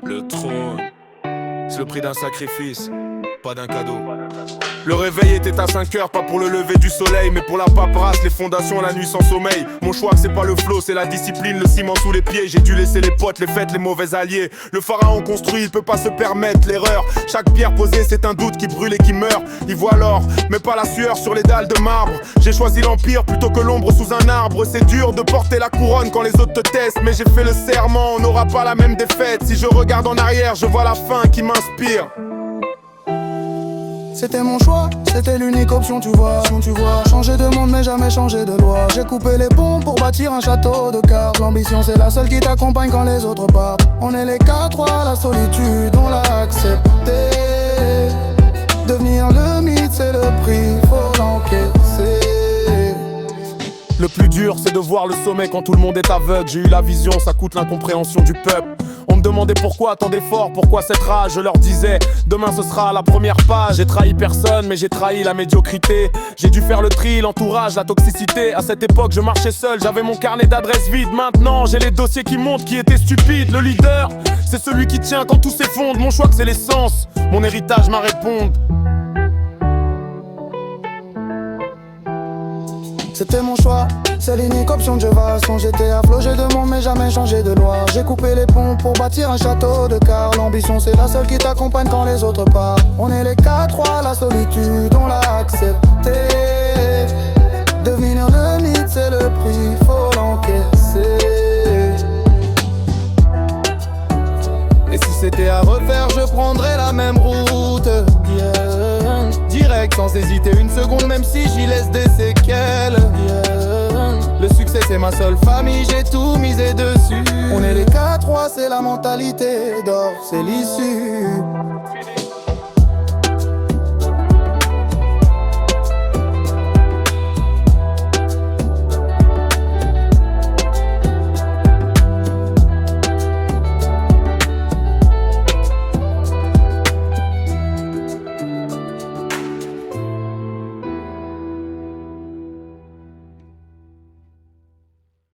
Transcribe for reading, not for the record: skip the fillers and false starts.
Le trône, c'est le prix d'un sacrifice, pas d'un cadeau. Le réveil était à 5 heures, pas pour le lever du soleil, mais pour la paperasse, les fondations, la nuit sans sommeil. Mon choix c'est pas le flow, c'est la discipline, le ciment sous les pieds. J'ai dû laisser les potes, les fêtes, les mauvais alliés. Le pharaon construit, il peut pas se permettre l'erreur. Chaque pierre posée c'est un doute qui brûle et qui meurt. Il voit l'or, mais pas la sueur sur les dalles de marbre. J'ai choisi l'empire plutôt que l'ombre sous un arbre. C'est dur de porter la couronne quand les autres te testent, mais j'ai fait le serment, on n'aura pas la même défaite. Si je regarde en arrière, je vois la fin qui m'inspire. C'était mon choix, c'était l'unique option, tu vois. Changer de monde mais jamais changer de loi. J'ai coupé les ponts pour bâtir un château de cartes. L'ambition c'est la seule qui t'accompagne quand les autres partent. On est les 4-3, la solitude on l'a accepté. Devenir le mythe c'est le prix, faut l'encaisser. Le plus dur c'est de voir le sommet quand tout le monde est aveugle. J'ai eu la vision, ça coûte l'incompréhension du peuple. On me demandait pourquoi tant d'efforts, pourquoi cette rage. Je leur disais, demain ce sera la première page. J'ai trahi personne mais j'ai trahi la médiocrité. J'ai dû faire le tri, l'entourage, la toxicité. À cette époque je marchais seul, j'avais mon carnet d'adresses vide. Maintenant j'ai les dossiers qui montent, qui étaient stupides. Le leader, c'est celui qui tient quand tout s'effondre. Mon choix que c'est l'essence, mon héritage ma réponde. C'était mon choix, c'est l'unique option de je vase. Quand j'étais à flot, j'ai de monde mais jamais changé de loi. J'ai coupé les ponts pour bâtir un château de cartes. L'ambition c'est la seule qui t'accompagne quand les autres partent. On est les 4-3, la solitude on l'a accepté. Devenir le mythe c'est le prix, faut l'encaisser. Et si c'était à refaire, je prendrais la même route, yeah. Direct sans hésiter une seconde, même si j'y laisse des séquelles, yeah. Le succès c'est ma seule famille, j'ai tout misé dessus. On est les 4-3, c'est la mentalité d'or, c'est l'issue.